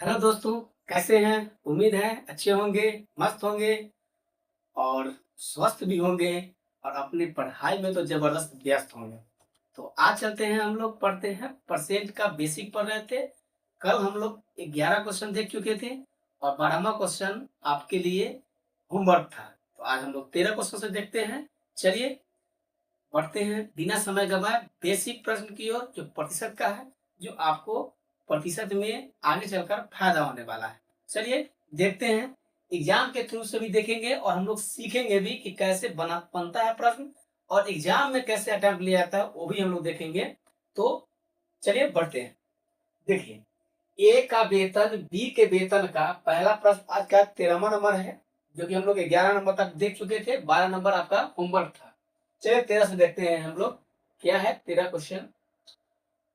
Hello दोस्तों, कैसे हैं? उम्मीद है अच्छे होंगे, मस्त होंगे और स्वस्थ भी होंगे और अपनी पढ़ाई में तो ज़बरदस्त व्यस्त होंगे। तो आज चलते हैं, हम लोग पढ़ते हैं परसेंट का बेसिक पढ़ रहे थे। कल हम लोग 11 क्वेश्चन देख चुके थे और 12वां क्वेश्चन आपके लिए होमवर्क था। तो आज हम लोग 13 क्वेश्चन से देखते हैं। चलिए बढ़ते हैं बिना समय गवाए बेसिक प्रश्न की ओर, जो प्रतिशत का है, जो आपको प्रतिशत में आगे चलकर फायदा होने वाला है। चलिए देखते हैं। एग्जाम के थ्रू से भी देखेंगे और हम लोग सीखेंगे भी कि कैसे बनता है प्रश्न और एग्जाम में कैसे अटेम्प्ट लिया जाता है, वो भी हम लोग देखेंगे। तो चलिए बढ़ते हैं। देखिए, ए का वेतन बी के वेतन का पहला प्रश्न आज का 13वां नंबर है, जो कि हम लोग 11 नंबर तक देख चुके थे। 12 नंबर आपका होमवर्क था। चलिए 13 से देखते हैं हम लोग। क्या है 13 क्वेश्चन?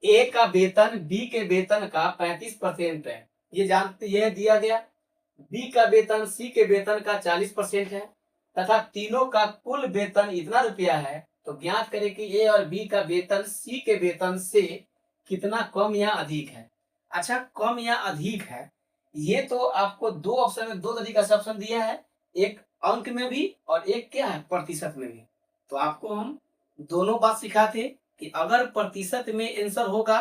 ए का वेतन बी के वेतन का 35% है, ये जानते, यह दिया गया। बी का वेतन सी के वेतन का 40% है तथा तीनों का कुल वेतन इतना रुपया है। तो ज्ञात करें कि ए और बी का वेतन सी के वेतन से कितना कम या अधिक है। अच्छा, कम या अधिक है, ये तो आपको दो ऑप्शन में, दो तरीका से ऑप्शन दिया है। एक अंक में भी और एक क्या है, प्रतिशत में भी। तो आपको हम दोनों बात सिखाते कि अगर प्रतिशत में आंसर होगा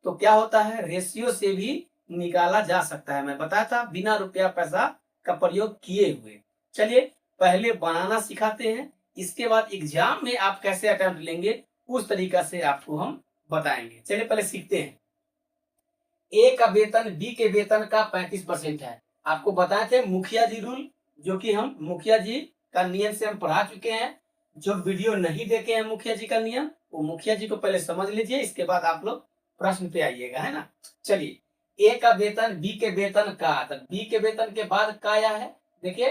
तो क्या होता है, रेशियो से भी निकाला जा सकता है। मैं बताया था बिना रुपया पैसा का प्रयोग किए हुए। चलिए पहले बनाना सिखाते हैं, इसके बाद एग्जाम में आप कैसे अटेम्प्ट लेंगे उस तरीका से आपको हम बताएंगे। चलिए पहले सीखते हैं। ए का वेतन बी के वेतन का 35% है। आपको बताए थे मुखिया जी रूल, जो कि हम मुखिया जी का नियम से हम पढ़ा चुके हैं। जो वीडियो नहीं देखे हैं मुखिया जी का नियम, वो मुखिया जी को पहले समझ लीजिए, इसके बाद आप लोग प्रश्न पे आइएगा, है ना। चलिए, ए का वेतन बी के वेतन का, तो बी के वेतन के बाद काया है। देखिए,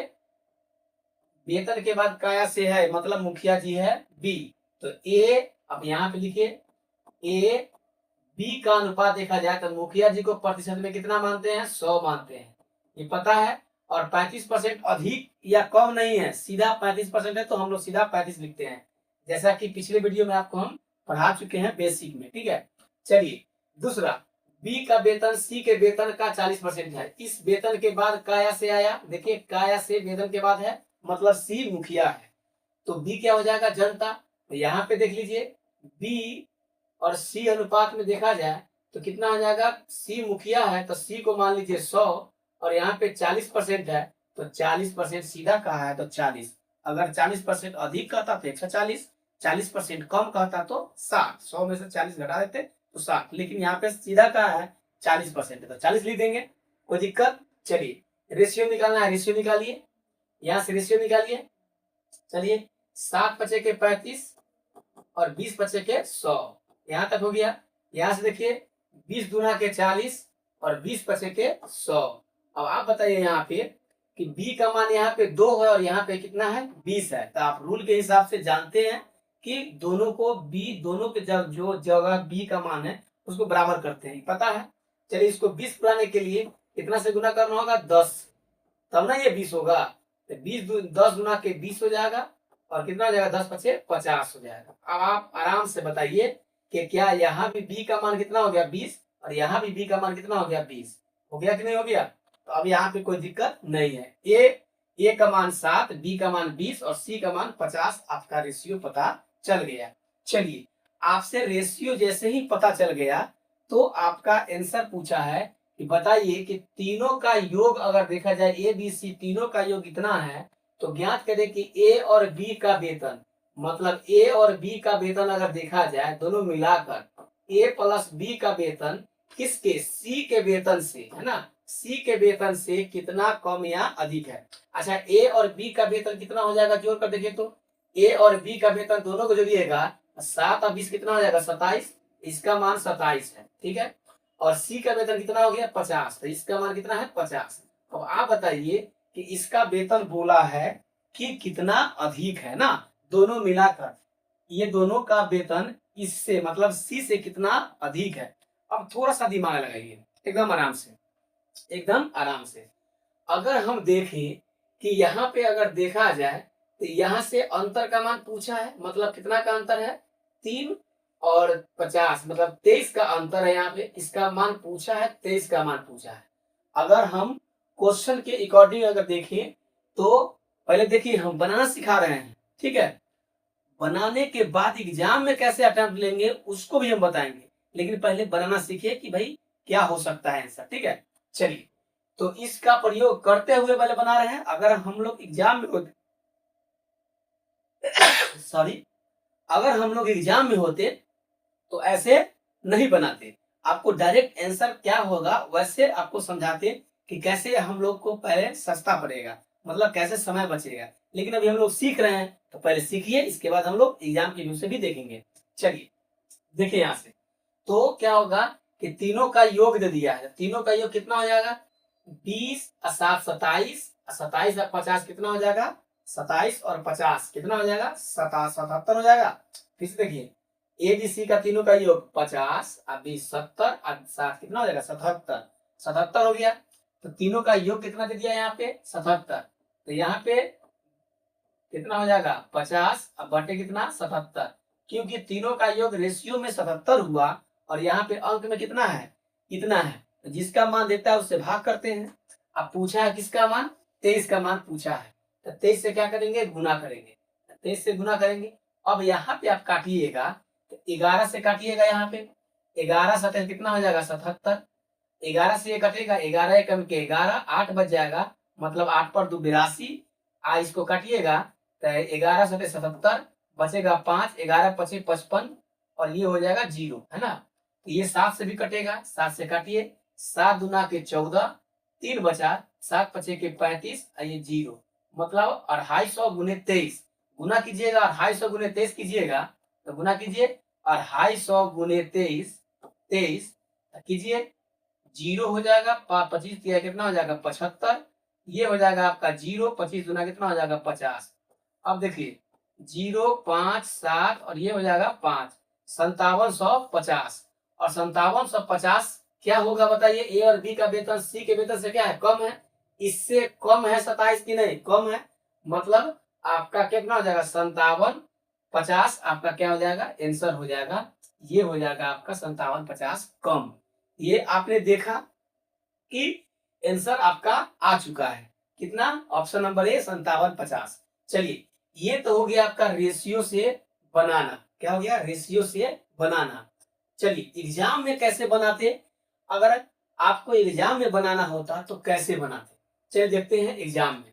वेतन के बाद काया से है, मतलब मुखिया जी है बी। तो ए, अब यहाँ पे लिखिए, ए बी का अनुपात देखा जाए तो मुखिया जी को प्रतिशत में कितना मानते हैं, 100 मानते हैं, ये पता है। और 35% अधिक या कम नहीं है, सीधा 35% है, तो हम लोग सीधा 35 लिखते हैं, जैसा कि पिछले वीडियो में आपको हम पढ़ा चुके हैं बेसिक में। ठीक है, चलिए दूसरा, बी का वेतन सी के वेतन का 40% है। इस वेतन के बाद काया से आया, देखिए काया से वेतन के बाद है, मतलब सी मुखिया है, तो बी क्या हो जाएगा, जनता। तो यहाँ पे देख लीजिए, बी और सी अनुपात में देखा जाए तो कितना आ जाएगा, सी मुखिया है तो सी को मान लीजिए 100 और यहाँ पे 40% है, तो 40% सीधा कहा है तो 40। अगर 40% अधिक कहता तो 140, 40% कम कहता तो 60। 100 में से 40 घटा देते तो 60, लेकिन यहाँ पे सीधा कहा है 40% तो 40 लिख देंगे, कोई दिक्कत। चलिए रेशियो निकालना है, रेशियो निकालिए, यहाँ से रेशियो निकालिए। चलिए 7 बचे के 35 और 20 बचे के 100, यहाँ तक हो गया। यहाँ से देखिए 20 दूना के 40 और 20 बचे के 100। अब आप बताइए यहाँ पे कि b का मान यहाँ पे 2 है और यहाँ पे कितना है, 20 है। तो आप रूल के हिसाब से जानते हैं कि दोनों को b, दोनों के जो जगह b का मान है उसको बराबर करते हैं, पता है। चलिए इसको 20 बनाने के लिए कितना से गुना करना होगा, 10, तब ना ये 20 होगा। तो 10 गुना के 20 हो जाएगा और कितना हो जाएगा, 10 पचे 50 हो जाएगा। अब आप आराम से बताइए कि क्या यहाँ भी बी का मान कितना हो गया, 20, और यहाँ भी बी का मान कितना हो गया, 20 हो गया कि नहीं हो गया। तो अब यहाँ पे कोई दिक्कत नहीं है। ए का मान 7, बी का मान 20 और सी का मान 50, आपका रेशियो पता चल गया। चलिए आपसे रेशियो जैसे ही पता चल गया तो आपका आंसर पूछा है कि बताइए कि तीनों का योग अगर देखा जाए, ए बी सी तीनों का योग कितना है। तो ज्ञात करें कि ए और बी का वेतन, मतलब ए और बी का वेतन अगर देखा जाए दोनों मिलाकर, ए प्लस बी का वेतन किसके, सी के वेतन से, है ना, सी के वेतन से कितना कम या अधिक है। अच्छा, ए और बी का वेतन कितना हो जाएगा, जोड़ कर देखिए तो ए और बी का वेतन दोनों को जोड़िएगा, 7 और 20 कितना हो जाएगा, 27, इसका मान 27 है, ठीक है। और सी का वेतन कितना हो गया, 50, तो इसका मान कितना है, 50। अब आप बताइए कि इसका वेतन बोला है कि कितना अधिक है ना, दोनों मिलाकर ये दोनों का वेतन इससे, मतलब सी से कितना अधिक है। अब थोड़ा सा दिमाग लगाइए, एकदम आराम से, एकदम आराम से। अगर हम देखें कि यहाँ पे अगर देखा जाए तो यहाँ से अंतर का मान पूछा है, मतलब कितना का अंतर है, 3 और 50, मतलब 23 का अंतर है। यहाँ पे इसका मान पूछा है, 23 का मान पूछा है। अगर हम क्वेश्चन के अकॉर्डिंग अगर देखें तो पहले देखिए हम बनाना सिखा रहे हैं, ठीक है। बनाने के बाद एग्जाम में कैसे अटेम्प्ट लेंगे उसको भी हम बताएंगे, लेकिन पहले बनाना सीखिए कि भाई क्या हो सकता है आंसर, ठीक है। चलिए, तो इसका प्रयोग करते हुए पहले बना रहे हैं। अगर हम लोग एग्जाम में होते सॉरी अगर हम लोग एग्जाम में होते तो ऐसे नहीं बनाते, आपको डायरेक्ट आंसर क्या होगा वैसे आपको समझाते कि कैसे हम लोग को पहले सस्ता पड़ेगा, मतलब कैसे समय बचेगा। लेकिन अभी हम लोग सीख रहे हैं तो पहले सीखिए, इसके बाद हम लोग एग्जाम के व्यू से भी देखेंगे। चलिए देखिए यहाँ से, तो क्या होगा कि तीनों का योग दे दिया है। तीनों का योग कितना हो जाएगा, 20 और 7 27, 27 और 50 कितना हो जाएगा, 27 और 50 कितना हो जाएगा, 77 हो जाएगा। फिर से देखिए ए बी सी का तीनों का योग 50 और 20 70 और 7 कितना हो जाएगा, 77, 77 हो गया। तो तीनों का योग कितना दे दिया यहाँ पे, 77। तो यहाँ पे कितना हो जाएगा, 50 और बटे कितना, 77। क्योंकि तीनों का योग रेशियो में 77 हुआ और यहाँ पे अंक में कितना है, इतना है। तो जिसका मान देता है उससे भाग करते हैं। अब पूछा है किसका मान, 23 का मान पूछा है, तो 23 से क्या करेंगे, गुना करेंगे। 23 से गुना करेंगे। अब यहाँ पे आप काटिएगा तो 11 से काटिएगा, यहाँ पे 11 सतह कितना हो जाएगा, 77। 11 से ये कटेगा, 11 कम के 11, 8 बच जाएगा, मतलब 8 पर 2 82। इसको काटिएगा तो 11 सतह 77, बचेगा 5, 11 पचे 55 और ये हो जाएगा 0, है ना। तो ये 7 से भी कटेगा, 7 से काटिए, 7 दूना के 14, 3 बचा, 7 पचे के 35 और ये 0, मतलब 250 गुने 23। गुना कीजिएगा, 250 गुने 23 कीजिएगा, तो गुना कीजिए 250 गुने 23 23 कीजिए, 0 हो जाएगा, 25 दिया कितना हो जाएगा, 75। ये हो जाएगा आपका 0, 25 गुना कितना हो जाएगा, 50। अब देखिए 0 5 7 और ये हो जाएगा 5, 5750। और 5750 क्या होगा बताइए, ए और बी का वेतन सी के वेतन से क्या है, कम है। इससे कम है 27 की नहीं, कम है, मतलब आपका कितना हो जाएगा, 5750 आपका क्या हो जाएगा, आंसर हो जाएगा। ये हो जाएगा आपका 5750 कम। ये आपने देखा कि आंसर आपका आ चुका है, कितना, ऑप्शन नंबर ए 5750। चलिए ये तो हो गया आपका रेशियो से बनाना, क्या हो गया, रेशियो से बनाना। चलिए एग्जाम में कैसे बनाते, अगर आपको एग्जाम में बनाना होता तो कैसे बनाते, चलिए देखते हैं एग्जाम में।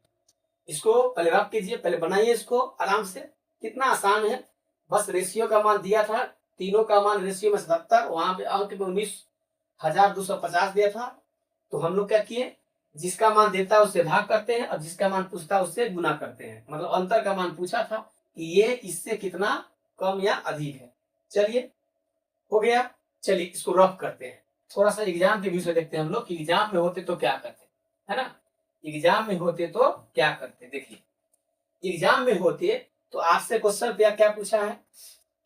इसको पहले रफ कीजिए, पहले बनाइए इसको आराम से, कितना आसान है। बस रेशियो का मान दिया था, तीनों का मान रेशियो में 77, वहां पे अंक में 19,250 दिया था। तो हम लोग क्या किए, जिसका मान देता है उससे भाग करते हैं और जिसका मान पूछता है उससे गुना करते हैं, मतलब अंतर का मान पूछा था कि ये इससे कितना कम या अधिक है। चलिए हो गया। चलिए इसको रफ करते हैं, थोड़ा सा एग्जाम के विषय देखते हैं हम लोग कि एग्जाम में होते तो क्या करते, है ना। एग्जाम में होते तो क्या करते, देखिए एग्जाम में होते तो आपसे क्वेश्चन क्या क्या पूछा है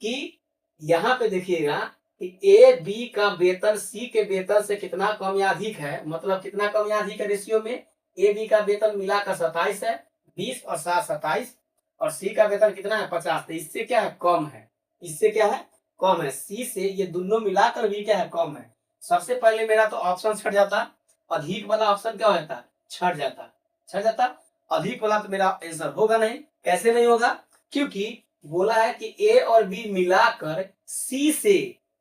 कि यहाँ पे देखिएगा कि ए बी का वेतन सी के वेतन से कितना कम या अधिक है, मतलब कितना कम या अधिक है रेशियो में। ए बी का वेतन मिलाकर 27 है, 20 और 7 27, और सी का वेतन कितना है, 50। तो इससे क्या है, कम है, इससे क्या है, कम है। सी से ये दोनों मिलाकर भी क्या है, कम है। सबसे पहले मेरा तो ऑप्शन छट जाता, अधिक वाला ऑप्शन क्या हो जाता, छट जाता, छट जाता। अधिक वाला तो मेरा आंसर होगा नहीं, कैसे नहीं होगा, क्योंकि बोला है कि ए और बी मिलाकर सी से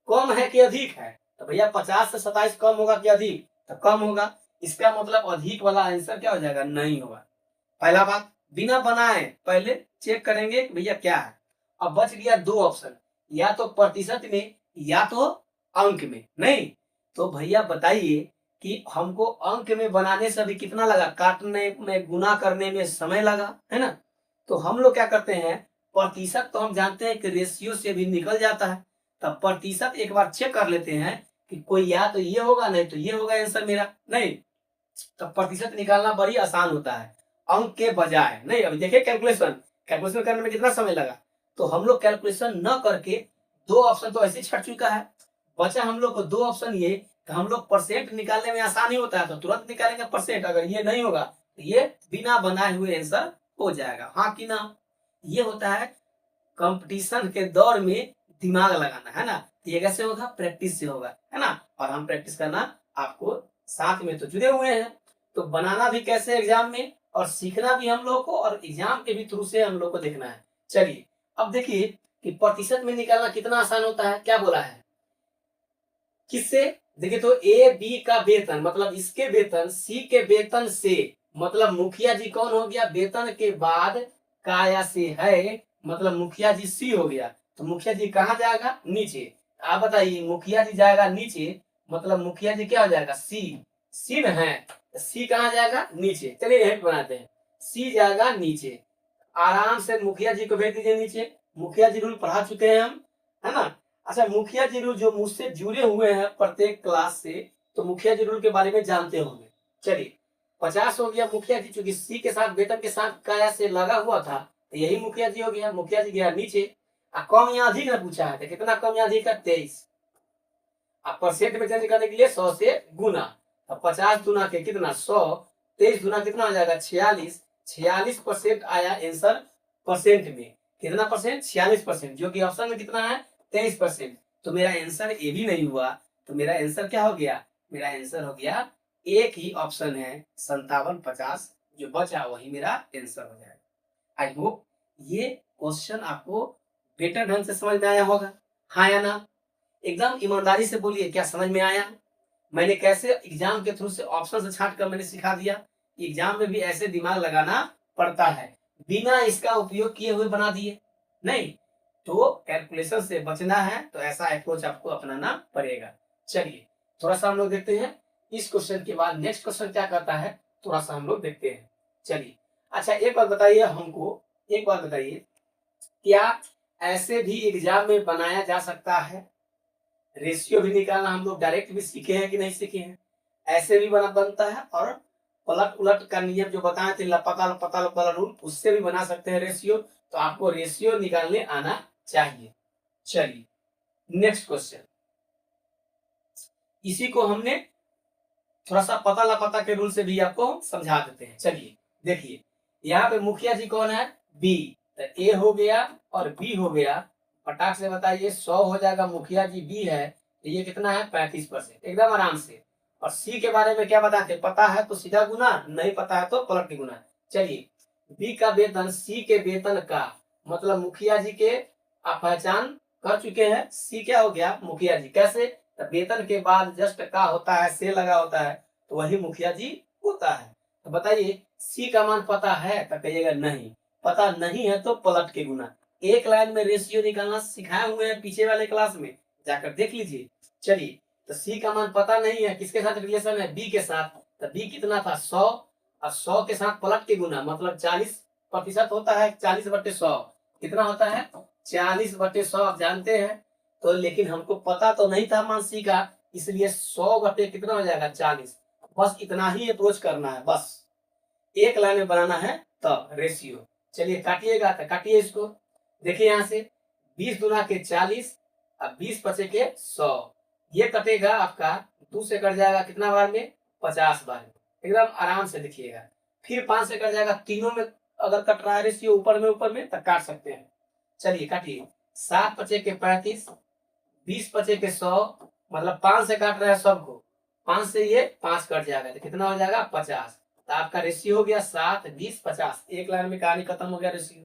कम है कि अधिक है। तो भैया 50 से 27 कम होगा कि अधिक, तो कम होगा। इसका मतलब अधिक वाला आंसर क्या हो जाएगा, नहीं होगा। पहला बात, बिना बनाए पहले चेक करेंगे कि भैया क्या है। अब बच गया दो ऑप्शन, या तो प्रतिशत में या तो अंक में। नहीं तो भैया बताइए कि हमको अंक में बनाने से अभी कितना लगा, काटने में गुना करने में समय लगा, है ना। तो हम लोग क्या करते हैं, प्रतिशत तो हम जानते हैं कि रेशियो से भी निकल जाता है, तब प्रतिशत एक बार चेक कर लेते हैं कि कोई या तो ये होगा नहीं तो ये होगा आंसर मेरा। नहीं तो प्रतिशत निकालना बड़ी आसान होता है अंक के बजाय। नहीं अभी देखिए कैलकुलेशन, कैलकुलेशन करने में कितना समय लगा, तो हम लोग कैलकुलेशन न करके दो ऑप्शन तो ऐसे छट चुका है, बचा हम लोग को दो ऑप्शन ये। तो हम लोग परसेंट निकालने में आसानी होता है तो तुरंत निकालेंगे परसेंट, अगर ये नहीं होगा तो ये बिना बनाए हुए आंसर हो जाएगा, हाँ कि ना। ये होता है कंपटीशन के दौर में दिमाग लगाना, है ना। ये कैसे होगा, प्रैक्टिस से होगा, है ना। और हम प्रैक्टिस करना आपको साथ में तो जुड़े हुए हैं। तो बनाना भी कैसे एग्जाम में, और सीखना भी हम लोग को, और एग्जाम के भी थ्रू से हम लोग को देखना है। चलिए अब देखिए कि प्रतिशत में निकालना कितना आसान होता है। क्या बोला है, किससे, देखिए तो ए बी का वेतन मतलब इसके वेतन सी के वेतन से, मतलब मुखिया जी कौन हो गया, वेतन के बाद काया से है, मतलब मुखिया जी सी हो गया। तो मुखिया जी कहाँ जाएगा, नीचे। आप बताइए, मुखिया जी जाएगा नीचे, मतलब मुखिया जी क्या हो जाएगा, सी। सी न है, सी कहाँ जाएगा, नीचे। चलिए यहीं पे बनाते हैं, सी जाएगा नीचे। आराम से मुखिया जी को भेज दीजिए नीचे। मुखिया जी रूल पढ़ा चुके हैं हम, है ना। अच्छा, मुखिया जी रूल जो मुझसे जुड़े हुए हैं प्रत्येक क्लास से, तो मुखिया जी रूल के बारे में जानते होंगे। चलिए 50 हो गया मुखिया जी, चूंकि सी के साथ वेतन के साथ काया से लगा हुआ था, तो यही मुखिया जी हो गया। मुखिया जी गया नीचे। कम या अधिक ने पूछा है, तो कितना कम या अधिक है, 23। अब परसेंट में चेंज करने के लिए 100 से गुना। अब 50 गुना के कितना, 100। 23 गुना कितना हो जाएगा, 46। 46% आया आंसर परसेंट में। कितना परसेंट, 46%, जो कि ऑप्शन में कितना है, 23%। तो मेरा आंसर ए भी नहीं हुआ। तो मेरा आंसर क्या हो गया, मेरा आंसर हो गया एक ही ऑप्शन है 57-50, जो बचा वही मेरा आंसर हो जाएगा। आई होप ये क्वेश्चन आपको बेटर ढंग से समझ में आया होगा, हाँ या ना। एकदम ईमानदारी से बोलिए, क्या समझ में आया। मैंने कैसे एग्जाम के थ्रू से ऑप्शन से छांट कर मैंने सिखा दिया। एग्जाम में भी ऐसे दिमाग लगाना पड़ता है, बिना इसका उपयोग किए हुए बना दिए नहीं। तो कैलकुलेशन से बचना है, तो ऐसा अप्रोच आपको अपनाना पड़ेगा। चलिए थोड़ा सा हम लोग देखते हैं इस क्वेश्चन के बाद नेक्स्ट क्वेश्चन क्या करता है, थोड़ा सा हम लोग देखते हैं। चलिए अच्छा, एक बात बताइए हमको, एक बात बताइए, क्या ऐसे भी एग्जाम में बनाया जा सकता है। रेशियो भी निकालना हम लोग डायरेक्ट भी सीखे हैं कि नहीं सीखे हैं, ऐसे भी बना बनता है, और पलट उलट का नियम जो बताए थे, लपता लपता लपता रूल, उससे भी बना सकते हैं रेशियो। तो आपको रेशियो निकालने आना चाहिए। चलिए नेक्स्ट क्वेश्चन, इसी को हमने थोड़ा सा पता लापता के रूल से भी आपको समझा देते हैं। चलिए देखिए, यहाँ पे मुखिया जी कौन है, बी। तो ए हो गया और बी हो गया। फटाक से बताइए, 100 हो जाएगा, मुखिया जी बी है, तो ये कितना है, 35%, एकदम आराम से। और सी के बारे में क्या बताते, पता है तो सीधा गुना, नहीं पता है तो पलट के गुना। चलिए, बी का वेतन सी के वेतन का, मतलब मुखिया जी के आप पहचान कर चुके हैं। सी क्या हो गया, मुखिया जी। कैसे, तो वेतन के बाद जस्ट का होता है, से लगा होता है, तो वही मुखिया जी होता है। तो बताइए सी का मान पता है, तो कहिएगा नहीं। पता नहीं है तो पलट के गुना। एक लाइन में रेशियो निकालना सिखाए हुए हैं पीछे वाले क्लास में, जाकर देख लीजिए। चलिए, तो सी का मान पता नहीं है, किसके साथ रिलेशन है, बी के साथ। तो बी कितना था, 100, और 100 के साथ पलट के गुना, मतलब 40% होता है। 40/100 कितना होता है, 40/100, आप जानते हैं। तो लेकिन हमको पता तो नहीं था मान सी का, इसलिए 100 बटे कितना हो जाएगा, 40। बस इतना ही अप्रोच करना है, बस एक लाइन में बनाना है तब रेशियो। चलिए काटिएगा, तो काटिए इसको। देखिए यहाँ से 20 गुना के 40, अब 20 बचे के 100, ये कटेगा आपका 2 से कट जाएगा कितना बार में, 50 बार में। एकदम आराम से लिखिएगा। फिर 5 से कट जाएगा, तीनों में अगर कट रहा है रेशियो ऊपर में तो काट सकते हैं। चलिए काटिए, 7 बचे के 35, 20 बचे के 100, मतलब 5 से काट रहे हैं सबको, 5 से ये 5 कट जाएगा, तो कितना हो जाएगा, 50। तो आपका रेशियो हो गया 7, 20, 50। एक लाइन में कहानी खत्म हो गया रेशियो।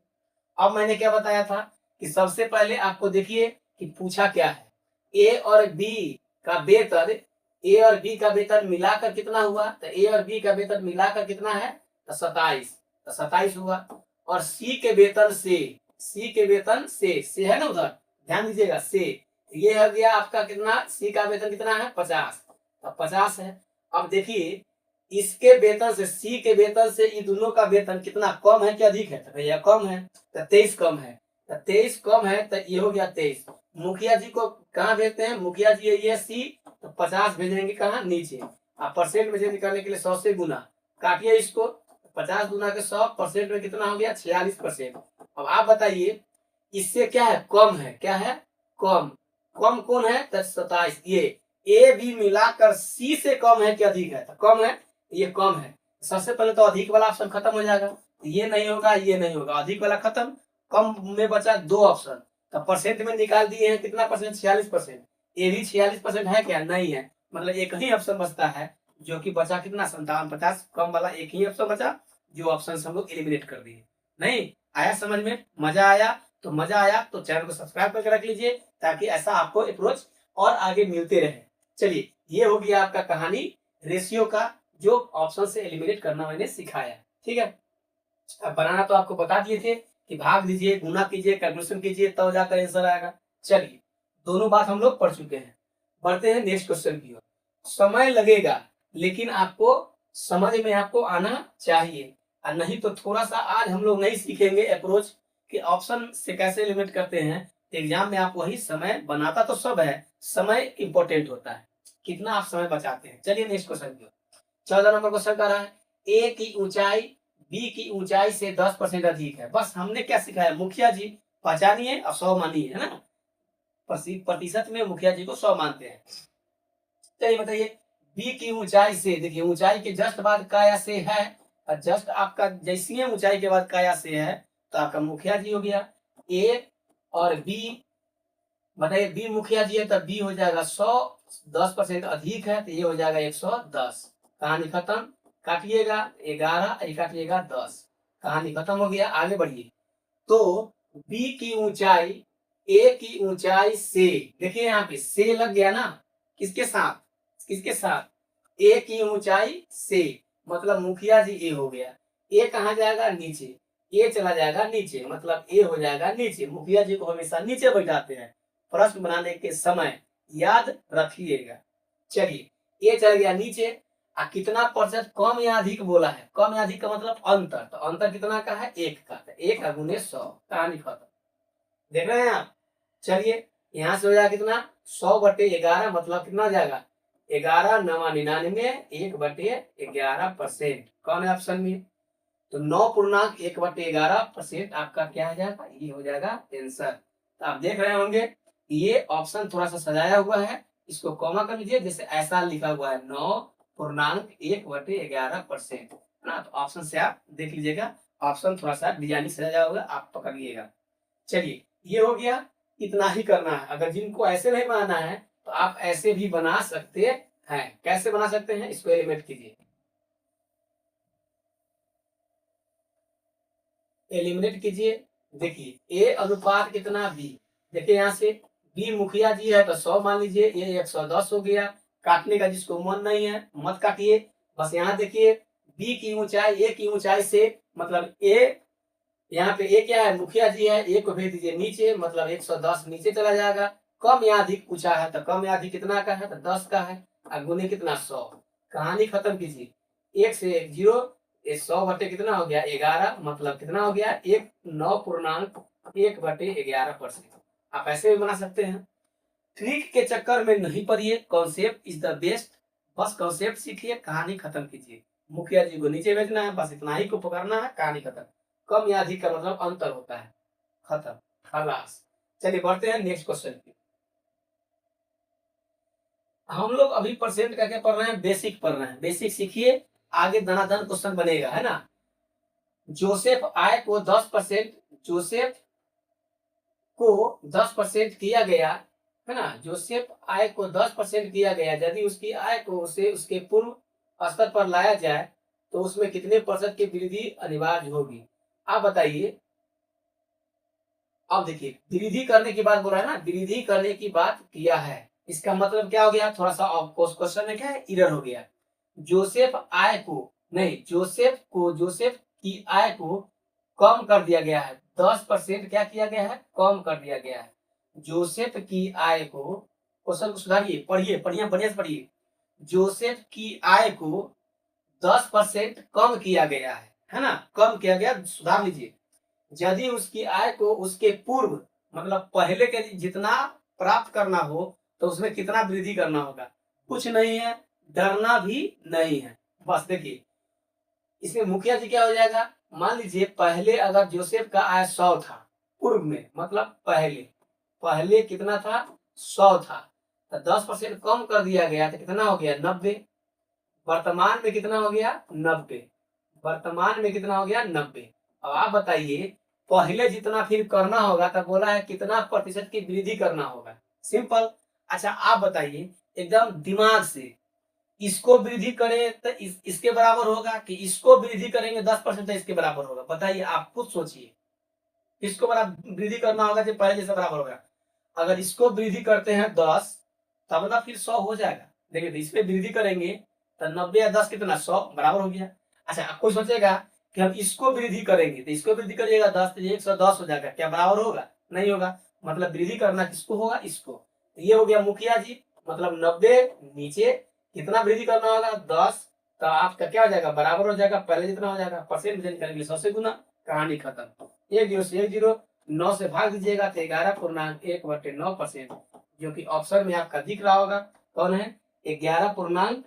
अब मैंने क्या बताया था कि सबसे पहले आपको देखिए कि पूछा क्या है, ए और बी का वेतन, ए और बी का वेतन मिलाकर कितना हुआ, तो ए और बी का वेतन मिलाकर कितना है, तो 27। तो 27 हुआ। और सी के वेतन से, सी के वेतन से है ना उधर, ध्यान दीजिएगा, से ये हो गया आपका कितना, सी का वेतन कितना है, 50। अब 50 है। अब देखिए इसके वेतन से, सी के वेतन से ये दोनों का वेतन कितना कम है कि अधिक है, तो भैया कम है, तो 23 कम है। तो 23 कम है, तो ये हो गया 23। मुखिया जी को कहाँ भेजते हैं, मुखिया जी ये सी, तो 50 भेजेंगे कहाँ, नीचे। आप परसेंट में से निकालने के लिए 100 से गुना, काटिए इसको। 50 गुना के 100, परसेंट में कितना हो गया, 46%। अब आप बताइए इससे क्या है, कम है, क्या है, कम। कम कौन है, तो 27। ये ए भी मिलाकर सी से कम है कि अधिक है, तो कम है, ये कम है। सबसे पहले तो अधिक वाला ऑप्शन खत्म हो जाएगा, ये नहीं होगा, ये नहीं होगा, अधिक वाला खत्म। कम में बचा 2 ऑप्शन, तो परसेंट में निकाल दिए हैं कितना परसेंट, 46%। ये भी 46% है क्या, नहीं है, मतलब एक ही ऑप्शन बचता है जो कि बचा कितना 57-50, कम वाला एक ही ऑप्शन बचा, जो ऑप्शन हम लोग एलिमिनेट कर दिए। नहीं आया समझ में, मजा आया तो चैनल को सब्सक्राइब करके रख लीजिए, ताकि ऐसा आपको अप्रोच और आगे मिलते रहे। चलिए ये हो गया आपका कहानी रेशियो का, जो ऑप्शन से एलिमिनेट करना मैंने सिखाया। ठीक है, अब बनाना तो आपको बता दिए थे कि भाग दीजिए, गुना कीजिए, कैलकुलेशन कीजिए, तब तो जाकर आंसर आएगा। चलिए दोनों बात हम लोग पढ़ चुके हैं, बढ़ते हैं नेक्स्ट क्वेश्चन की ओर। समय लगेगा लेकिन आपको समझ में आपको आना चाहिए, और नहीं तो थोड़ा सा आज हम लोग नहीं सीखेंगे अप्रोच कि ऑप्शन से कैसे लिमिट करते हैं। एग्जाम में आप वही समय बनाता तो सब है, समय इंपॉर्टेंट होता है, कितना आप समय बचाते हैं। चलिए नेक्स्ट क्वेश्चन की ओर। 14 नंबर क्वेश्चन कर रहा है, ए की ऊंचाई बी की ऊंचाई से 10% अधिक है। बस हमने क्या सिखाया, मुखिया जी पहचानिए और 100 मानिए, है ना, प्रतिशत में मुखिया जी को 100 मानते हैं। चलिए बताइए, बी की ऊंचाई से, देखिए ऊंचाई के जस्ट बाद काया से है, और जस्ट आपका जैसी है ऊंचाई के बाद काया से है, तो आपका मुखिया जी हो गया। ए और बी, बताइए बी मुखिया जी है तो बी हो जाएगा 100, 10% अधिक है तो ये हो जाएगा 110। कहानी खत्म, काटिएगा 11, ये काटिएगा 10, कहानी खत्म हो गया। आगे बढ़िए, तो बी की ऊंचाई ए की ऊंचाई से, देखिए यहाँ पे से लग गया ना, किसके साथ, किसके साथ, ए की ऊंचाई से, मतलब मुखिया जी ए हो गया। ए कहाँ जाएगा, नीचे, ए चला जाएगा नीचे, मतलब ए हो जाएगा नीचे। मुखिया जी को हमेशा नीचे बैठाते हैं प्रश्न बनाने के समय, याद रखिएगा। चलिए ए चल गया नीचे, कितना प्रतिशत कम या अधिक बोला है, कम या अधिक का मतलब अंतर, तो अंतर कितना का है, 1 का, तो 1 गुने 100, कहानी खत्म। देख रहे हैं आप। चलिए यहाँ से हो जाएगा कितना, 100/11, मतलब कितना हो जाएगा, 11×9=99, 1/11%। कौन है ऑप्शन में, तो 9.1/11% आपका क्या हो जाएगा, ये हो जाएगा आंसर। तो आप देख रहे होंगे ये ऑप्शन थोड़ा सा सजाया हुआ है, इसको कॉमा कर लीजिए, जैसे ऐसा लिखा हुआ है 9.1/11%, ना, तो ऑप्शन से आप देख लीजिएगा, ऑप्शन थोड़ा सा डिजाइन सजाया होगा, आप पकड़िएगा। चलिए ये हो गया, इतना ही करना है। अगर जिनको ऐसे नहीं बनाना है तो आप ऐसे भी बना सकते हैं। कैसे बना सकते हैं, इसको एलिमिनेट कीजिए, एलिमिनेट कीजिए। देखिए ए अनुपात कितना बी, देखिए यहाँ से बी मुखिया जी है तो 100 मान लीजिए, ये 110 हो गया। काटने का जिसको मन नहीं है मत काटिए, बस यहाँ देखिए बी की ऊंचाई ए की ऊंचाई से, मतलब ए, यहाँ पे ए क्या है, मुखिया जी है, ए को भेज दीजिए नीचे, मतलब 110 नीचे चला जाएगा। कम या अधिक पूछा है तो कम या अधिक कितना का है, तो 10 का है, और गुने कितना 100, कहानी खत्म कीजिए। 1 से 1 0, 100 कितना हो गया 11, मतलब कितना हो गया 9.1/11%। आप ऐसे भी बना सकते हैं। ट्रिक के चक्कर में नहीं पड़िए, कॉन्सेप्ट इज द बेस्ट। बस कॉन्सेप्ट सीखिए, कहानी खत्म कीजिए। मुखिया जी को नीचे भेजना है, बस इतना ही को पकड़ना है, कहानी खत्म। कम या अधिक का मतलब अंतर होता है, खत्म, खलास। चलिए बढ़ते हैं नेक्स्ट क्वेश्चन की। हम लोग अभी परसेंट का क्या पढ़ रहे हैं, बेसिक पढ़ रहे हैं। बेसिक सीखिए, आगे दनादन क्वेश्चन बनेगा, है ना। जोसेफ आय को 10%, जोसेफ को 10% किया गया, है ना, जोसेफ आय को 10% किया गया, यदि उसकी आय को उसे उसके पूर्व स्तर पर लाया जाए तो उसमें कितने प्रतिशत की वृद्धि अनिवार्य होगी। आप बताइए। अब देखिए वृद्धि करने की बात बोला है ना, वृद्धि करने की बात किया है, इसका मतलब क्या हो गया, थोड़ा सा क्वेश्चन में क्या है, इरर हो गया। जोसेफ आय को नहीं, जोसेफ की आय को कम कर दिया गया है, 10% क्या किया गया है, कम कर दिया गया है। जोसेफ की आय को, क्वेश्चन को सुधारिए, पढ़िए पढ़िए बढ़िया से पढ़िए। जोसेफ की आय को 10% कम किया गया है ना, कम किया गया, सुधार लीजिए। यदि उसकी आय को उसके पूर्व, मतलब पहले के जितना प्राप्त करना हो तो उसमें कितना वृद्धि करना होगा, कुछ नहीं है, डरना भी नहीं है। बस देखिए इसमें मुखिया जी क्या हो जाएगा, मान लीजिए पहले अगर जोसेफ का आय 100 था, पूर्व में मतलब पहले, पहले कितना था 100 था, तो 10% कम कर दिया गया तो कितना हो गया 90। वर्तमान में कितना हो गया 90, वर्तमान में कितना हो गया 90। अब आप बताइए पहले जितना फिर करना होगा, तब बोला है कितना प्रतिशत की वृद्धि करना होगा, सिंपल। अच्छा आप बताइए एकदम दिमाग से, इसको वृद्धि करें तो इसके बराबर होगा, कि इसको वृद्धि करेंगे 10% तो इसके बराबर होगा। बताइए, आप खुद सोचिए, इसको बराबर वृद्धि करना होगा जो पहले जैसे बराबर होगा। अगर इसको वृद्धि करते हैं 10, तब ना फिर 100 हो जाएगा। देखिए, इस पे वृद्धि करेंगे तो 90 या 10 कितना, 100 बराबर हो गया। अच्छा, अब कोई सोचेगा कि हम इसको वृद्धि करेंगे, तो इसको वृद्धि करिएगा 10 तो 110 हो जाएगा, क्या बराबर होगा? नहीं होगा। मतलब वृद्धि करना किसको होगा? इसको। तो ये हो गया मुखिया जी, मतलब 90 नीचे कितना वृद्धि करना होगा? 10। तो आपका क्या हो जाएगा? बराबर हो जाएगा, पहले जितना हो जाएगा, परसेंट चेंज करेंगे 100 से गुना, कहानी खत्म। 1 से 1 9 से भाग दीजिएगा तो 11.1/9%, जो कि ऑप्शन में आपका दिख रहा होगा। कौन है? 11 पूर्णांक,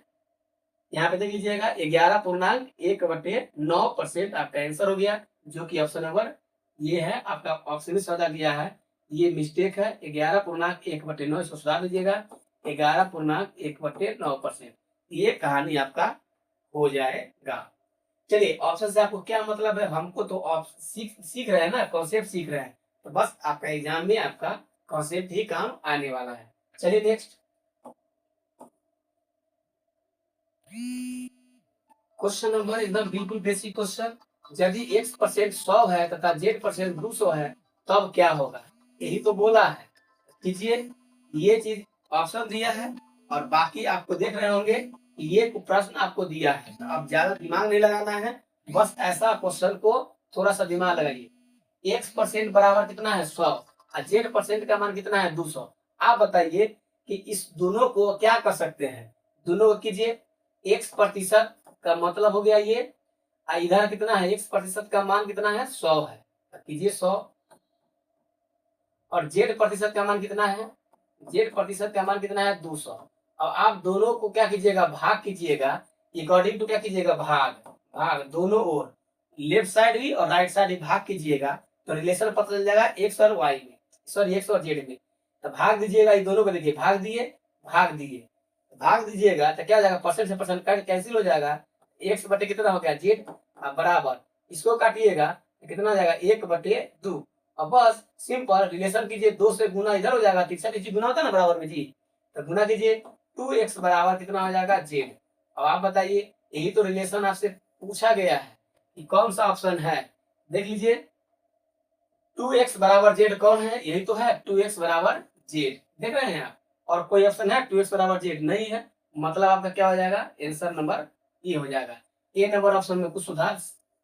यहाँ पे देख लीजिएगा 11.1/9% आपका आंसर हो गया, जो कि ऑप्शन नंबर ये है आपका। ऑप्शन में सौदा किया है, ये मिस्टेक है। 11.1/9 इसको सुधार दीजिएगा, 11.1/9%। ये कहानी आपका हो जाएगा। चलिए, ऑप्शन से आपको क्या मतलब है? हमको तो सीख रहे हैं ना, कॉन्सेप्ट सीख रहे हैं, तो बस आपका एग्जाम में आपका कॉन्सेप्ट ही काम आने वाला है। चलिए नेक्स्ट क्वेश्चन नंबर, एकदम बिल्कुल बेसिक क्वेश्चन। यदि x% 100 है तथा z% 200 है, तब क्या होगा? यही तो बोला है। कीजिए, ये चीज ऑप्शन दिया है, और बाकी आपको देख रहे होंगे ये प्रश्न आपको दिया है। तो अब ज्यादा दिमाग नहीं लगाना है, बस ऐसा क्वेश्चन को थोड़ा सा दिमाग लगाइए। x% बराबर कितना है? 100, और z% का मान कितना है? 200। आप बताइए कि इस दोनों को क्या कर सकते हैं? दोनों को कीजिए, x% का मतलब हो गया ये, इधर कितना है? x% का मान कितना है? 100 है, कीजिए 100। और z% का मान कितना है? z% का मान कितना है? 200। अब आप दोनों को क्या कीजिएगा? भाग कीजिएगा, अकॉर्डिंग टू क्या कीजिएगा? भाग भाग दोनों ओर, लेफ्ट साइड भी और राइट साइड भी भाग कीजिएगा, तो रिलेशन पता चल जाएगा x और y में, सॉरी x और z में। तो भाग दीजिएगा, ये दोनों को देखिए, भाग दिए, भाग दिए, भाग दीजिएगा तो क्या हो जाएगा? परसेंट से परसेंट काट कैंसिल हो जाएगा, x बटे कितना हो गया? z बराबर, इसको काटिएगा तो कितना हो जाएगा? 1/2। अब बस सिंपल रिलेशन कीजिए, 2 से गुना इधर हो जाएगा, ठीक है, गुना होता है ना बराबर में जी, तो गुना कीजिए, 2x बराबर कितना हो जाएगा? z। अब आप बताइए, यही तो रिलेशन आपसे पूछा गया है कि कौन सा ऑप्शन है? देख लीजिए, 2x बराबर z कौन है? यही तो है, 2x बराबर z। देख रहे हैं आप? और कोई ऑप्शन है 2x बराबर z? नहीं है। मतलब आपका क्या हो जाएगा? आंसर नंबर ये हो जाएगा। ए नंबर ऑप्शन में कुछ सुधार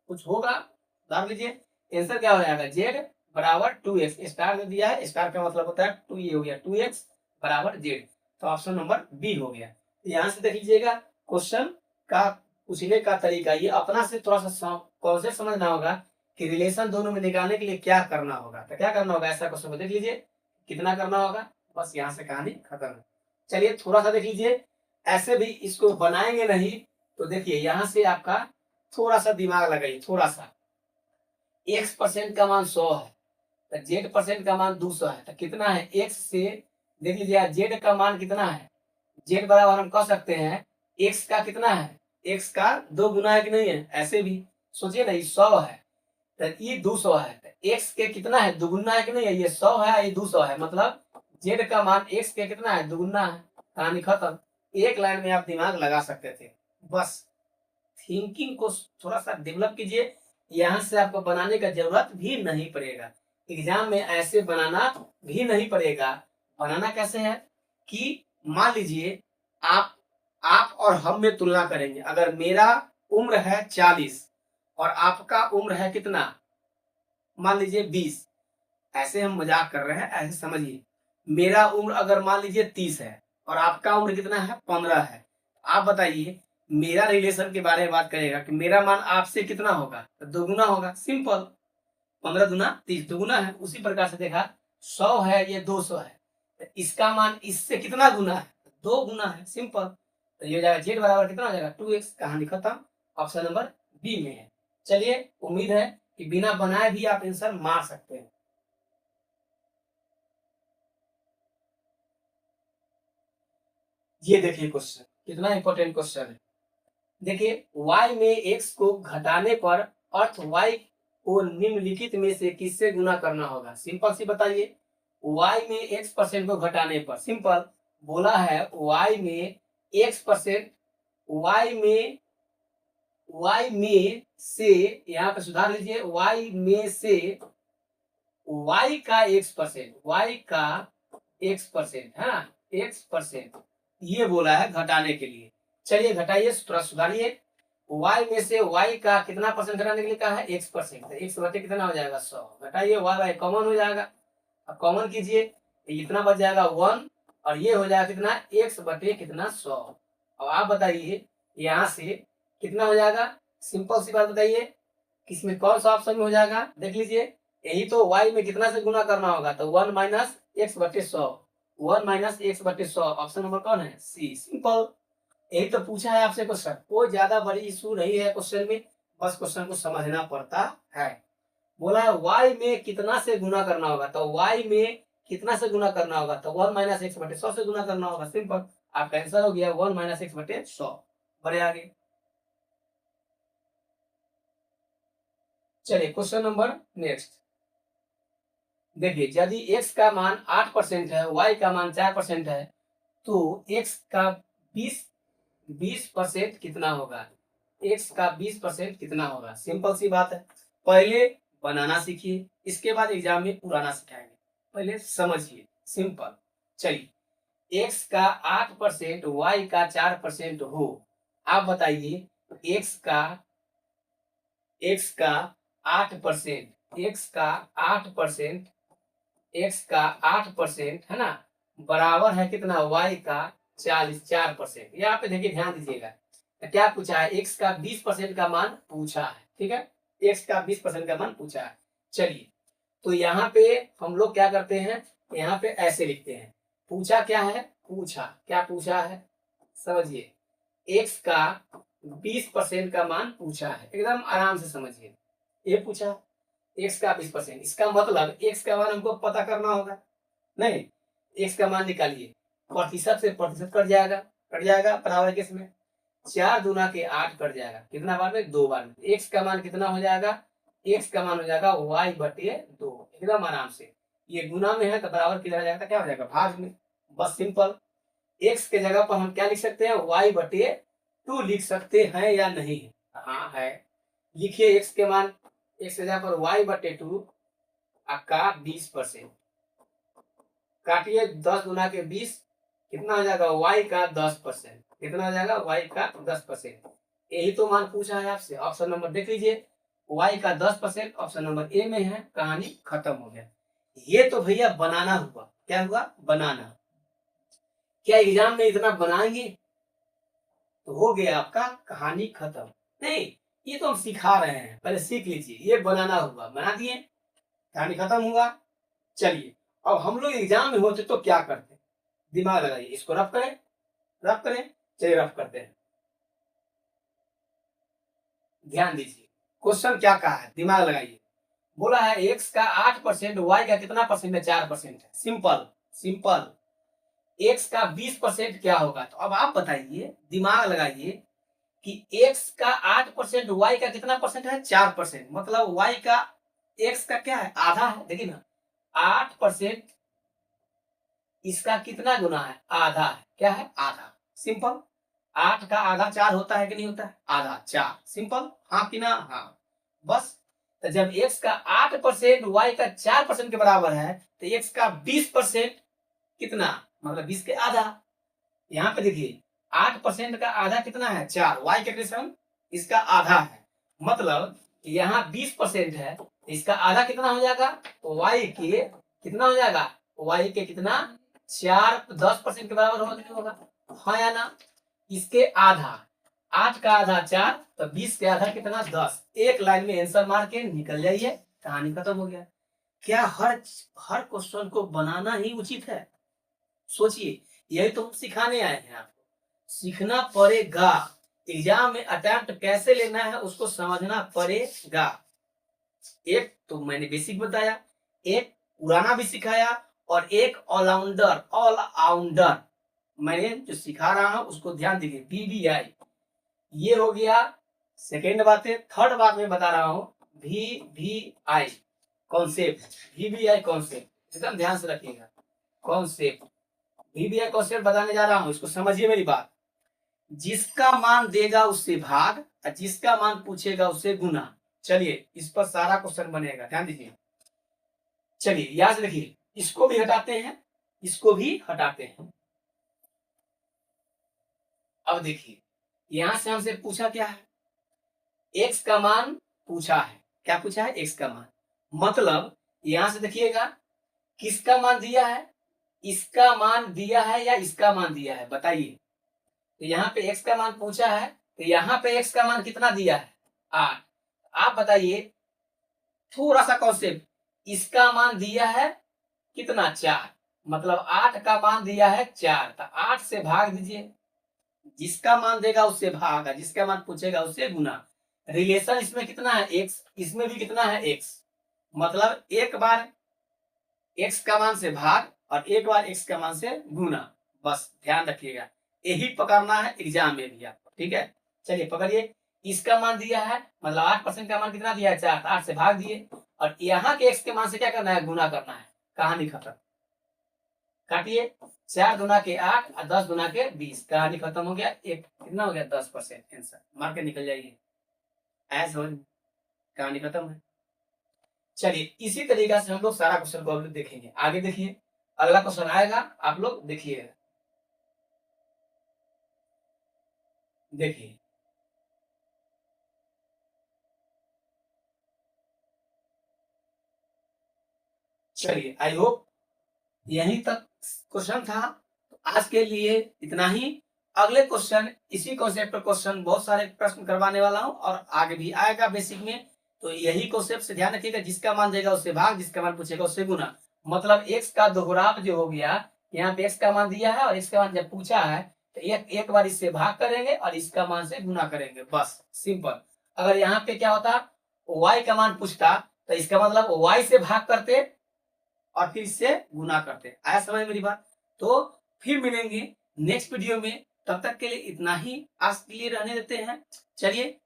कुछ होगा, सुधार लीजिए। आंसर क्या हो जाएगा? z बराबर 2x, स्टार दे दिया है, स्टार का मतलब होता है 2, ये हो गया 2x बराबर z। तो ऑप्शन नंबर बी हो गया। यहाँ से देख लीजिएगा, क्वेश्चन का पूछने का तरीका ये अपना से थोड़ा सा कॉन्सेप्ट समझना होगा कि रिलेशन दोनों में निकालने के लिए क्या करना होगा। तो क्या करना होगा? ऐसा क्वेश्चन को देख लीजिए, कितना करना होगा, बस यहाँ से कहानी खत्म है। चलिए थोड़ा सा देख लीजिए, ऐसे भी इसको बनाएंगे नहीं, तो देखिए यहाँ से आपका थोड़ा सा दिमाग लगाइए, थोड़ा सा। x% का मान 100 है, तो z% का मान 200 है, तो कितना है? x से देख लीजिए, z का मान कितना है? z बराबर हम कह सकते हैं x का कितना है? x का 2 गुना है कि नहीं है? ऐसे भी सोचिए ना, ये 100 है तो ये 200 है, तो x के कितना है? दुगुना है कि नहीं है? ये 100 है, ये 200 है, मतलब z का मान x के कितना है? दुगुना है, कहानी खत्म। एक लाइन में आप दिमाग लगा सकते थे, बस थिंकिंग को थोड़ा सा डेवलप कीजिए, यहाँ से आपको बनाने का जरूरत भी नहीं पड़ेगा, एग्जाम में ऐसे बनाना भी नहीं पड़ेगा। बनाना कैसे है कि मान लीजिए आप और हम में तुलना करेंगे, अगर मेरा उम्र है 40 और आपका उम्र है कितना? मान लीजिए 20, ऐसे हम मजाक कर रहे हैं, ऐसे समझिए। मेरा उम्र अगर मान लीजिए 30 है और आपका उम्र कितना है? 15 है। आप बताइए, मेरा रिलेशन के बारे में बात करेगा कि मेरा मान आपसे कितना होगा? तो 2 गुना होगा, सिंपल। 15 दूना 30, 2 गुना है। उसी प्रकार से देखा, 100 है, ये 200 है, तो इसका मान इससे कितना गुना है? 2 गुना है, सिंपल। तो ये हो जाएगा z बराबर कितना हो जाएगा? 2x, कहानी खत्म। ऑप्शन नंबर बी में है। चलिए, उम्मीद है कि बिना बनाए भी आप आंसर मार सकते हैं। ये देखिए क्वेश्चन, कितना इंपॉर्टेंट क्वेश्चन है। देखिए, y में x को घटाने पर अर्थ y को निम्नलिखित में से किससे गुना करना होगा? सिंपल सी बताइए, y में x% को घटाने पर, सिंपल बोला है y में x% y में से, यहाँ पे सुधार लीजिए, y में से y का x%, y का x%, हाँ x%, ये बोला है घटाने के लिए। चलिए घटाइए, थोड़ा सुधारिए। y में से y का कितना परसेंट घटाने के लिए कहा है, x%, तो x बटे कितना हो जाएगा 100, घटाइए, y कॉमन हो जाएगा, अब कॉमन कीजिए, इतना बच जाएगा 1, और ये हो जाएगा कितना, x बटे कितना 100। अब आप बताइए यहाँ से कितना हो जाएगा, सिंपल सी बात बताइए, किसमें कौन सा ऑप्शन में हो जाएगा, देख लीजिए, यही तो y में कितना से गुना करना होगा, तो 1 माइनस एक्स बटे 100, 1 माइनस एक्स बटे 100, ऑप्शन नंबर कौन है, सी, सिंपल। यही तो पूछा है आपसे क्वेश्चन, कोई ज्यादा बड़ी इशू नहीं है क्वेश्चन में, बस क्वेश्चन को समझना पड़ता है। बोला है y में कितना से गुना करना होगा, तो y में कितना से गुना करना होगा, तो 1 माइनस एक्स बटे 100 से गुना करना होगा, सिंपल, आपका आंसर हो गया 1 माइनस एक्स बटे 100। बढ़े आगे, चलिए क्वेश्चन नंबर नेक्स्ट। देखिए, यदि x का मान 8% है, y का मान 4% है, तो x का 20% कितना होगा, x का 20% कितना होगा, सिंपल सी बात है। पहले बनाना सीखिए, इसके बाद एग्जाम में पुराना सिखाएंगे, पहले समझिए, सिंपल। चलिए, x का 8% y का 4% हो, आप बताइए x का 8%, x का 8%, x का 8% है ना, बराबर है कितना, y का 4%। यहाँ पे देखिए, ध्यान दीजिएगा, क्या पूछा है, x का 20% का मान पूछा है, ठीक है, x का 20% का मान पूछा है। चलिए, तो यहाँ पे हम लोग क्या करते हैं, यहाँ पे ऐसे लिखते हैं, पूछा क्या है, क्या पूछा है, समझिए, x का 20% का मान पूछा है, एकदम आराम से समझिए, ये पूछा x का 20%, इसका मतलब x का मान हमको पता करना होगा, नहीं, x का मान निकालिए, प्रतिशत से प्रतिशत कट जाएगा बराबर के इसमें, 4 दूना के 8 कट जाएगा, कितना बार में, 2 बार में, x का मान कितना हो जाएगा, x का मान हो जाएगा y बटे 2, एकदम आराम से, ये गुना में है तो बराबर किधर जाएगा, क्या हो जाएगा, भाग में, बस सिंपल। x के जगह पर हम क्या लिख सकते हैं, y बटे 2 लिख सकते हैं या नहीं, हाँ है, लिखिए x के मान, x के जगह पर y बटे 2 का 20%, काटिए, 10 गुना के 20, कितना हो जाएगा, y का 10%, कितना हो जाएगा, y का 10%, यही तो मान पूछा है आपसे, ऑप्शन नंबर देख लीजिए, y का 10% ऑप्शन नंबर ए में है, कहानी खत्म हो गया। ये तो भैया बनाना हुआ, क्या हुआ, बनाना, क्या एग्जाम में इतना बनाएंगे तो हो गया आपका कहानी खत्म, नहीं, ये तो हम सिखा रहे हैं, पहले सीख लीजिए, ये बनाना हुआ, बना दिए, कहानी खत्म हुआ। चलिए, अब हम लोग एग्जाम में होते तो क्या करते, दिमाग लगाइए, इसको रफ करें, चलिए रफ करते हैं, ध्यान दीजिए, क्वेश्चन क्या कहा है, दिमाग लगाइए, बोला है x का 8%, y का कितना परसेंट है, 4% है, सिंपल, x का 20% क्या होगा, तो अब आप बताइए, दिमाग लगाइए कि x का 8%, y का कितना परसेंट है, 4%, मतलब y का x का क्या है, आधा है, देखिए ना, 8% इसका कितना गुना है, आधा है, क्या है, आधा, सिंपल, 8 का आधा 4 होता है कि नहीं होता है, आधा 4, सिंपल, हाँ कि ना, हाँ, बस। तो जब x का 8% y का 4% के बराबर है, तो x का 20% कितना, मतलब 20 के आधा, यहाँ पे देखिए 8% का आधा कितना है, 4, y के क्वेश्चन इसका आधा है, मतलब यहाँ 20% है, इसका आधा कितना हो जाएगा, y के कितना हो जाएगा, y के कितना, 4, 10% के बराबर होगा कि नहीं होगा, हाँ या ना, इसके आधा, 8 का आधा 4, तो 20 के आधा कितना, 10, एक लाइन में आंसर मार के निकल जाइए, कहानी खत्म हो गया। क्या हर क्वेश्चन को बनाना ही उचित है, सोचिए, यही तो हम सिखाने आए हैं, आपको सीखना पड़ेगा, एग्जाम में अटेम्प्ट कैसे लेना है उसको समझना पड़ेगा। एक तो मैंने बेसिक बताया, एक पुराना भी सिखाया, और एक ऑलराउंडर मैंने जो सिखा रहा हूं उसको ध्यान दीजिए, BBI, ये हो गया सेकेंड बात है। थर्ड बात मैं बता रहा हूं, VBI कॉन्सेप्ट, VBI कॉन्सेप्ट, एकदम ध्यान से रखिएगा, कॉन्सेप्ट, VBI कॉन्सेप्ट बताने जा रहा हूं, इसको समझिए मेरी बात। जिसका मान देगा उससे भाग और जिसका मान पूछेगा उससे गुना। चलिए इस पर सारा क्वेश्चन बनेगा, ध्यान दीजिए। चलिए याद रखिए, इसको भी हटाते हैं, इसको भी हटाते हैं। अब देखिए यहां से हमसे पूछा क्या है, एक्स का मान पूछा है। क्या पूछा है? एक्स का मान। मतलब यहां से देखिएगा किसका मान दिया है, इसका मान दिया है या इसका मान दिया है, बताइए। तो यहाँ पे एक्स का मान पूछा है, तो यहाँ पे एक्स का मान कितना दिया है? 8। आप बताइए थोड़ा सा कॉन्सेप्ट, इसका मान दिया है कितना? 4। मतलब 8 का मान दिया है 4, तो 8 से भाग दीजिए। जिसका मान देगा उससे भाग, जिसका मान पूछेगा उससे गुना। रिलेशन इसमें कितना है? एक्स। इसमें भी कितना है? एक्स। मतलब एक बार एक्स का मान से भाग और एक बार एक्स का मान से गुना। बस ध्यान रखिएगा, यही पकड़ना है एग्जाम में भी आपको, ठीक है। चलिए पकड़िए, इसका मान दिया है, मतलब 8% का मान कितना दिया है? 4। 8 से भाग दिए और यहाँ के एक्स के मान से क्या करना है? गुना करना है। कहानी खत्म। काटिए, 4 गुना के 8 और 10 गुना के 20, कहानी खत्म हो गया। एक कितना हो गया? 10% आंसर। मार के निकल जाइए, ऐसे हो, कहानी खत्म है। चलिए इसी तरीका से हम लोग सारा क्वेश्चन को देखेंगे। आगे देखिए, अगला क्वेश्चन आएगा, आप लोग देखिए। देखिए चलिए, आई होप यहीं तक क्वेश्चन था। तो आज के लिए इतना ही। अगले क्वेश्चन इसी कॉन्सेप्ट पर क्वेश्चन बहुत सारे प्रश्न करवाने वाला हूं और आगे भी आएगा बेसिक में। तो यही कॉन्सेप्ट से ध्यान रखिएगा, जिसका मान देगा उससे भाग, जिसका मान पूछेगा उससे गुना। मतलब एक्स का दोहराव जो हो गया, यहाँ पे एक्स का मान दिया है और इसका मान जब पूछा है तो एक बार इससे भाग करेंगे और इसका मान से गुना करेंगे, बस सिंपल। अगर यहाँ पे क्या होता, वाई का मान पूछता तो इसका मतलब वाई से भाग करते और फिर इससे गुना करते। आया समझ मेरी बात? तो फिर मिलेंगे नेक्स्ट वीडियो में, तब तक के लिए इतना ही आज के लिए रहने देते हैं। चलिए,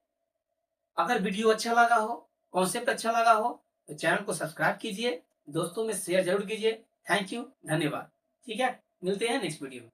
अगर वीडियो अच्छा लगा हो, कॉन्सेप्ट अच्छा लगा हो, तो चैनल को सब्सक्राइब कीजिए, दोस्तों में शेयर जरूर कीजिए। थैंक यू, धन्यवाद। ठीक है, मिलते हैं नेक्स्ट वीडियो में।